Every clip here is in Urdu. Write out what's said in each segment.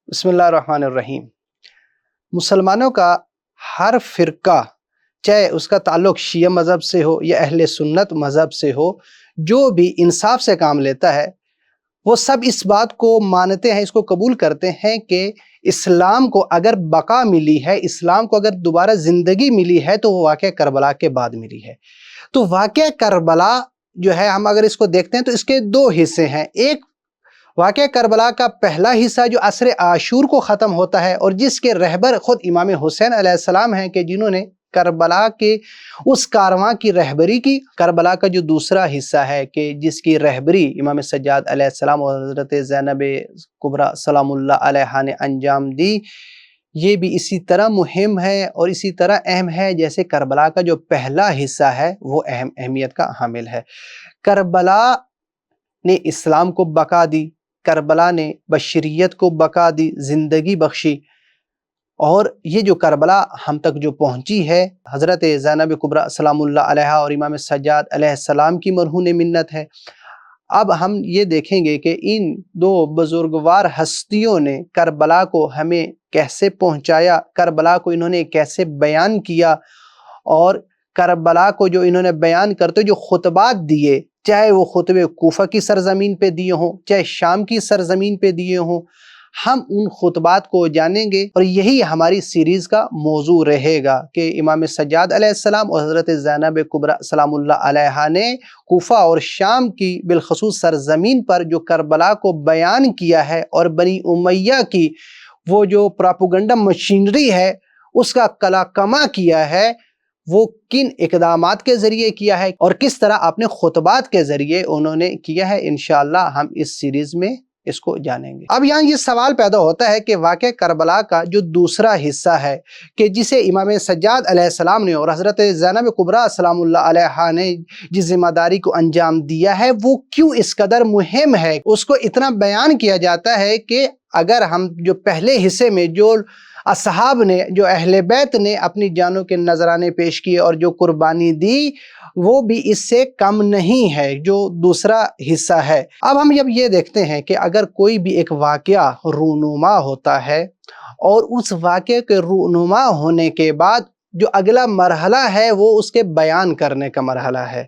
بسم اللہ الرحمن الرحیم۔ مسلمانوں کا ہر فرقہ، چاہے اس کا تعلق شیعہ مذہب سے ہو یا اہل سنت مذہب سے ہو، جو بھی انصاف سے کام لیتا ہے وہ سب اس بات کو مانتے ہیں، اس کو قبول کرتے ہیں کہ اسلام کو اگر بقا ملی ہے، اسلام کو اگر دوبارہ زندگی ملی ہے تو وہ واقعہ کربلا کے بعد ملی ہے۔ تو واقعہ کربلا جو ہے، ہم اگر اس کو دیکھتے ہیں تو اس کے دو حصے ہیں۔ ایک واقعہ کربلا کا پہلا حصہ جو عصر عاشور کو ختم ہوتا ہے اور جس کے رہبر خود امام حسین علیہ السلام ہیں، کہ جنہوں نے کربلا کے اس کارواں کی رہبری کی۔ کربلا کا جو دوسرا حصہ ہے کہ جس کی رہبری امام سجاد علیہ السلام اور حضرت زینب کبریٰ سلام اللہ علیہا نے انجام دی، یہ بھی اسی طرح مہم ہے اور اسی طرح اہم ہے جیسے کربلا کا جو پہلا حصہ ہے وہ اہمیت کا حامل ہے۔ کربلا نے اسلام کو بقا دی، کربلا نے بشریت کو بقا دی، زندگی بخشی، اور یہ جو کربلا ہم تک جو پہنچی ہے حضرت زینب کبریٰ سلام اللہ علیہا اور امام سجاد علیہ السلام کی مرہون منت ہے۔ اب ہم یہ دیکھیں گے کہ ان دو بزرگوار ہستیوں نے کربلا کو ہمیں کیسے پہنچایا، کربلا کو انہوں نے کیسے بیان کیا، اور کربلا کو جو انہوں نے بیان کرتے جو خطبات دیے، چاہے وہ خطبے کوفہ کی سرزمین پہ دیے ہوں، چاہے شام کی سرزمین پہ دیے ہوں، ہم ان خطبات کو جانیں گے اور یہی ہماری سیریز کا موضوع رہے گا کہ امام سجاد علیہ السلام اور حضرت زینب کبریٰ سلام اللہ علیہا نے کوفہ اور شام کی بالخصوص سرزمین پر جو کربلا کو بیان کیا ہے، اور بنی امیہ کی وہ جو پراپوگنڈا مشینری ہے اس کا کلا کما کیا ہے، وہ کن اقدامات کے ذریعے کیا ہے اور کس طرح اپنے خطبات کے ذریعے انہوں نے کیا ہے، انشاءاللہ ہم اس سیریز میں اس کو جانیں گے۔ اب یہاں یہ سوال پیدا ہوتا ہے کہ واقعہ کربلا کا جو دوسرا حصہ ہے کہ جسے امام سجاد علیہ السلام نے اور حضرت زینب کبریٰ سلام اللہ علیہا نے جس ذمہ داری کو انجام دیا ہے، وہ کیوں اس قدر مہم ہے، اس کو اتنا بیان کیا جاتا ہے کہ اگر ہم جو پہلے حصے میں جو اصحاب نے، جو اہل بیت نے اپنی جانوں کے نذرانے پیش کیے اور جو قربانی دی، وہ بھی اس سے کم نہیں ہے جو دوسرا حصہ ہے۔ اب ہم جب یہ دیکھتے ہیں کہ اگر کوئی بھی ایک واقعہ رونما ہوتا ہے اور اس واقعے کے رونما ہونے کے بعد جو اگلا مرحلہ ہے وہ اس کے بیان کرنے کا مرحلہ ہے۔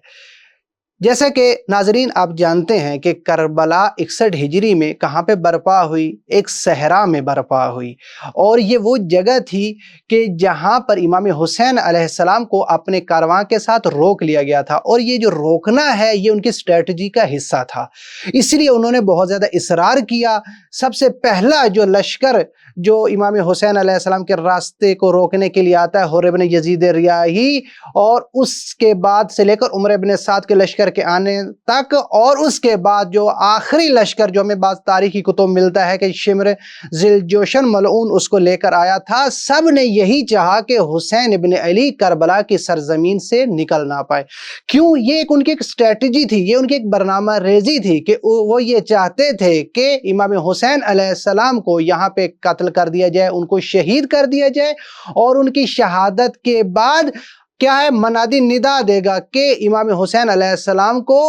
جیسا کہ ناظرین آپ جانتے ہیں کہ کربلا 61 ہجری میں کہاں پہ برپا ہوئی؟ ایک صحرا میں برپا ہوئی، اور یہ وہ جگہ تھی کہ جہاں پر امام حسین علیہ السلام کو اپنے کارواں کے ساتھ روک لیا گیا تھا، اور یہ جو روکنا ہے یہ ان کی اسٹریٹجی کا حصہ تھا، اس لیے انہوں نے بہت زیادہ اصرار کیا۔ سب سے پہلا جو لشکر جو امام حسین علیہ السلام کے راستے کو روکنے کے لیے آتا ہے حر ابن یزید ریاحی، اور اس کے بعد سے لے کر عمر ابن سعد کے لشکر کے آنے تک، اور اس کے بعد جو آخری لشکر جو ہمیں بعض تاریخی کتب ملتا ہے کہ شمر ذوالجوشن ملعون اس کو لے کر آیا تھا، سب نے یہی چاہا کہ حسین ابن علی کربلا کی سرزمین سے نکل نہ پائے۔ کیوں؟ یہ ایک ان کی ایک اسٹریٹجی تھی، یہ ان کی ایک برنامہ ریزی تھی کہ وہ یہ چاہتے تھے کہ امام حسین علیہ السلام کو یہاں پہ قتل کر دیا جائے، ان کو شہید کر دیا جائے، اور ان کی شہادت کے بعد کیا ہے، منادی ندا دے گا کہ امام حسین علیہ السلام کو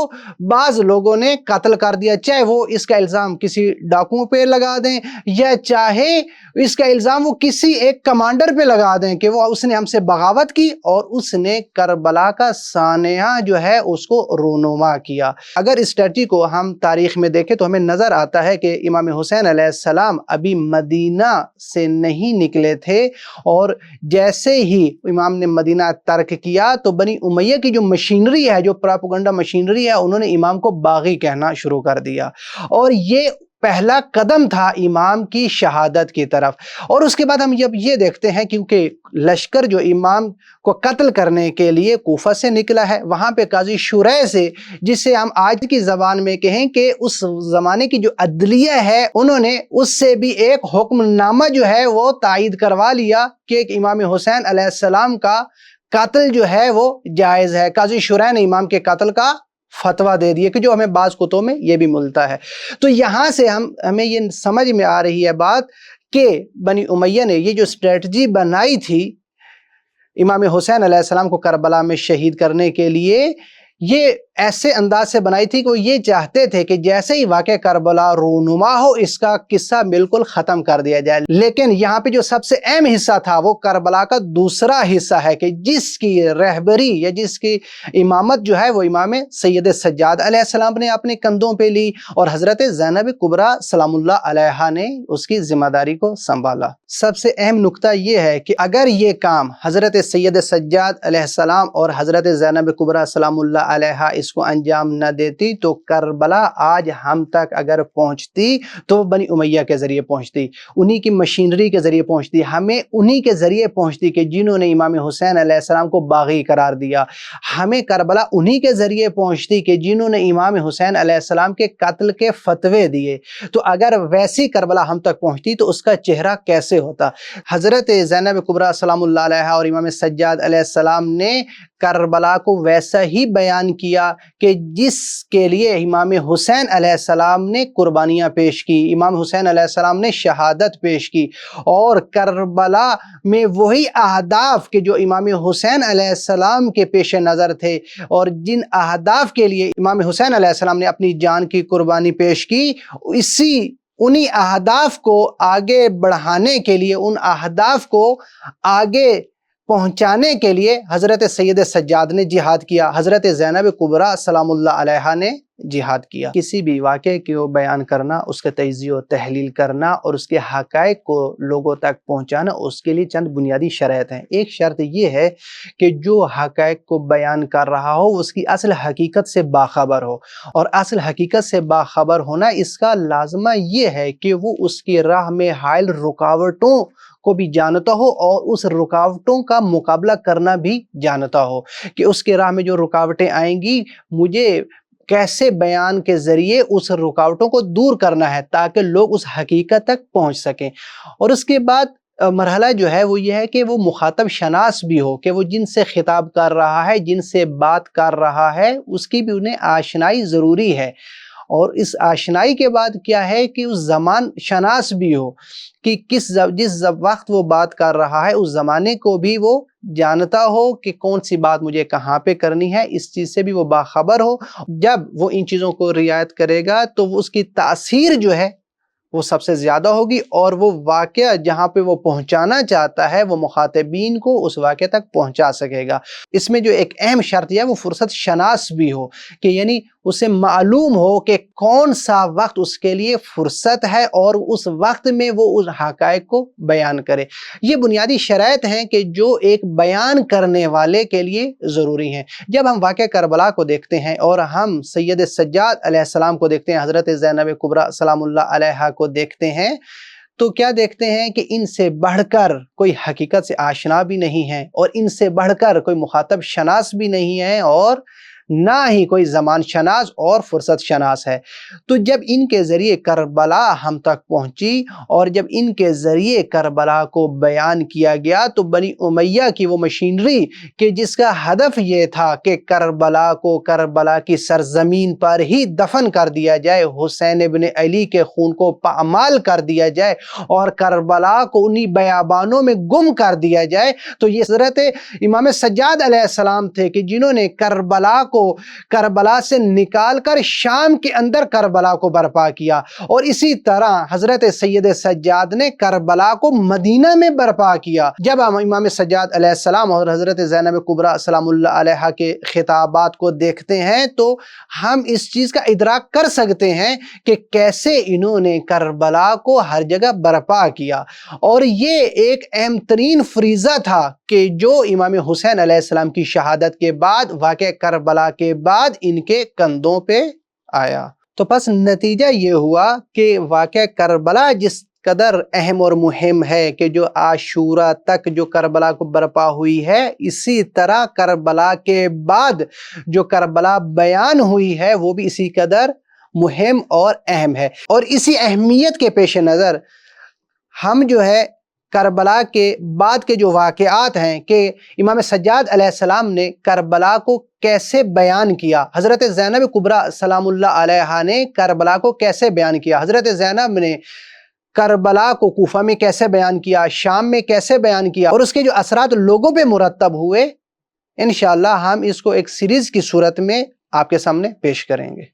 بعض لوگوں نے قتل کر دیا، چاہے وہ اس کا الزام کسی ڈاکوؤں پہ لگا دیں یا چاہے اس کا الزام وہ کسی ایک کمانڈر پہ لگا دیں کہ وہ اس نے ہم سے بغاوت کی اور اس نے کربلا کا سانحہ جو ہے اس کو رونما کیا۔ اگر اس اسٹریٹجی کو ہم تاریخ میں دیکھیں تو ہمیں نظر آتا ہے کہ امام حسین علیہ السلام ابھی مدینہ سے نہیں نکلے تھے، اور جیسے ہی امام نے مدینہ ترک کیا تو بنی امیہ کی جو مشینری ہے، جو پراپوگنڈا مشینری ہے، انہوں نے امام کو باغی کہنا شروع کر دیا، اور یہ پہلا قدم تھا امام کی شہادت کی طرف۔ اور اس کے بعد ہم جب یہ دیکھتے ہیں کیونکہ لشکر جو امام کو قتل کرنے کے لیے کوفہ سے نکلا ہے، وہاں پہ قاضی شریح سے، جسے ہم آج کی زبان میں کہیں کہ اس زمانے کی جو عدلیہ ہے، انہوں نے اس سے بھی ایک حکم نامہ جو ہے وہ تائید کروا لیا کہ امام حسین علیہ السلام کا قتل جو ہے وہ جائز ہے۔ قاضی شریح نے امام کے قتل کا فتویٰ دے دیے، کہ جو ہمیں بعض کتب میں یہ بھی ملتا ہے۔ تو یہاں سے ہمیں یہ سمجھ میں آ رہی ہے بات کہ بنی امیہ نے یہ جو اسٹریٹجی بنائی تھی امام حسین علیہ السلام کو کربلا میں شہید کرنے کے لیے، یہ ایسے انداز سے بنائی تھی کہ وہ یہ چاہتے تھے کہ جیسے ہی واقعہ کربلا رونما ہو اس کا قصہ بالکل ختم کر دیا جائے، لیکن یہاں پہ جو سب سے اہم حصہ تھا وہ کربلا کا دوسرا حصہ ہے کہ جس کی رہبری یا جس کی امامت جو ہے وہ امام سید سجاد علیہ السلام نے اپنے کندھوں پہ لی اور حضرت زینب کبریٰ سلام اللہ علیہا نے اس کی ذمہ داری کو سنبھالا۔ سب سے اہم نکتہ یہ ہے کہ اگر یہ کام حضرت سید سجاد علیہ السلام اور حضرت زینب کبریٰ سلام اللہ علیہا اس کو انجام نہ دیتی تو کربلا آج ہم تک اگر پہنچتی تو بنی امیہ کے ذریعے پہنچتی، انہی کی مشینری کے ذریعے پہنچتی، ہمیں انہی کے ذریعے پہنچتی کہ جنہوں نے امام حسین علیہ السلام کو باغی قرار دیا، ہمیں کربلا انہی کے ذریعے پہنچتی کہ جنہوں نے امام حسین علیہ السلام کے قتل کے فتوے دیے۔ تو اگر ویسی کربلا ہم تک پہنچتی تو اس کا چہرہ کیسے ہوتا؟ حضرت زینب کبریٰ سلام اللہ علیہا اور امام سجاد علیہ السلام نے کربلا کو ویسا ہی بیان کیا کہ جس کے لیے امام حسین علیہ السلام نے قربانیاں پیش کی، امام حسین علیہ السلام نے شہادت پیش کی، اور کربلا میں وہی اہداف کہ جو امام حسین علیہ السلام کے پیش نظر تھے اور جن اہداف کے لیے امام حسین علیہ السلام نے اپنی جان کی قربانی پیش کی، انہی اہداف کو آگے بڑھانے کے لیے، ان اہداف کو آگے پہنچانے کے لیے حضرت سید سجاد نے جہاد کیا، حضرت زینب کبریٰ سلام اللہ علیہا نے جہاد کیا۔ کسی بھی واقعے کو بیان کرنا، اس کے تجزیہ و تحلیل کرنا اور اس کے حقائق کو لوگوں تک پہنچانا، اس کے لیے چند بنیادی شرائط ہیں۔ ایک شرط یہ ہے کہ جو حقائق کو بیان کر رہا ہو اس کی اصل حقیقت سے باخبر ہو، اور اصل حقیقت سے باخبر ہونا اس کا لازمہ یہ ہے کہ وہ اس کی راہ میں حائل رکاوٹوں کو بھی جانتا ہو اور اس رکاوٹوں کا مقابلہ کرنا بھی جانتا ہو، کہ اس کے راہ میں جو رکاوٹیں آئیں گی مجھے کیسے بیان کے ذریعے اس رکاوٹوں کو دور کرنا ہے تاکہ لوگ اس حقیقت تک پہنچ سکیں۔ اور اس کے بعد مرحلہ جو ہے وہ یہ ہے کہ وہ مخاطب شناس بھی ہو، کہ وہ جن سے خطاب کر رہا ہے، جن سے بات کر رہا ہے، اس کی بھی انہیں آشنائی ضروری ہے۔ اور اس آشنائی کے بعد کیا ہے کہ اس زمان شناس بھی ہو، کہ جس وقت وہ بات کر رہا ہے اس زمانے کو بھی وہ جانتا ہو کہ کون سی بات مجھے کہاں پہ کرنی ہے، اس چیز سے بھی وہ باخبر ہو۔ جب وہ ان چیزوں کو رعایت کرے گا تو اس کی تاثیر جو ہے وہ سب سے زیادہ ہوگی، اور وہ واقعہ جہاں پہ وہ پہنچانا چاہتا ہے وہ مخاطبین کو اس واقعے تک پہنچا سکے گا۔ اس میں جو ایک اہم شرط ہے وہ فرصت شناس بھی ہو، کہ یعنی اسے معلوم ہو کہ کون سا وقت اس کے لیے فرصت ہے اور اس وقت میں وہ اس حقائق کو بیان کرے۔ یہ بنیادی شرائط ہیں کہ جو ایک بیان کرنے والے کے لیے ضروری ہیں۔ جب ہم واقعہ کربلا کو دیکھتے ہیں اور ہم سید سجاد علیہ السلام کو دیکھتے ہیں، حضرت زینب کبریٰ سلام اللہ علیہا کو دیکھتے ہیں، تو کیا دیکھتے ہیں کہ ان سے بڑھ کر کوئی حقیقت سے آشنا بھی نہیں ہے، اور ان سے بڑھ کر کوئی مخاطب شناس بھی نہیں ہے، اور نہ ہی کوئی زمان شناس اور فرصت شناس ہے۔ تو جب ان کے ذریعے کربلا ہم تک پہنچی اور جب ان کے ذریعے کربلا کو بیان کیا گیا تو بنی امیہ کی وہ مشینری کہ جس کا ہدف یہ تھا کہ کربلا کو کربلا کی سرزمین پر ہی دفن کر دیا جائے، حسین ابن علی کے خون کو پامال کر دیا جائے اور کربلا کو انہی بیابانوں میں گم کر دیا جائے، تو یہ حضرت امام سجاد علیہ السلام تھے کہ جنہوں نے کربلا کو کربلا سے نکال کر شام کے اندر کربلا کو برپا کیا، اور اسی طرح حضرت سید سجاد نے کربلا کو مدینہ میں برپا کیا۔ جب ہم امام سجاد علیہ السلام اور حضرت زینب کبریٰ سلام اللہ علیہا کے خطابات کو دیکھتے ہیں تو ہم اس چیز کا ادراک کر سکتے ہیں کہ کیسے انہوں نے کربلا کو ہر جگہ برپا کیا، اور یہ ایک اہم ترین فریضہ تھا کہ جو امام حسین علیہ السلام کی شہادت کے بعد واقعہ کربلا کے بعد ان کے کندھوں پہ آیا۔ تو پس نتیجہ یہ ہوا کہ واقعہ کربلا جس قدر اہم اور مہم ہے کہ جو عاشورہ تک جو کربلا کو برپا ہوئی ہے، اسی طرح کربلا کے بعد جو کربلا بیان ہوئی ہے وہ بھی اسی قدر مہم اور اہم ہے۔ اور اسی اہمیت کے پیش نظر ہم جو ہے کربلا کے بعد کے جو واقعات ہیں کہ امام سجاد علیہ السلام نے کربلا کو کیسے بیان کیا، حضرت زینب کبریٰ سلام اللہ علیہا نے کربلا کو کیسے بیان کیا، حضرت زینب نے کربلا کو کوفہ میں کیسے بیان کیا، شام میں کیسے بیان کیا، اور اس کے جو اثرات لوگوں پہ مرتب ہوئے، انشاءاللہ ہم اس کو ایک سیریز کی صورت میں آپ کے سامنے پیش کریں گے۔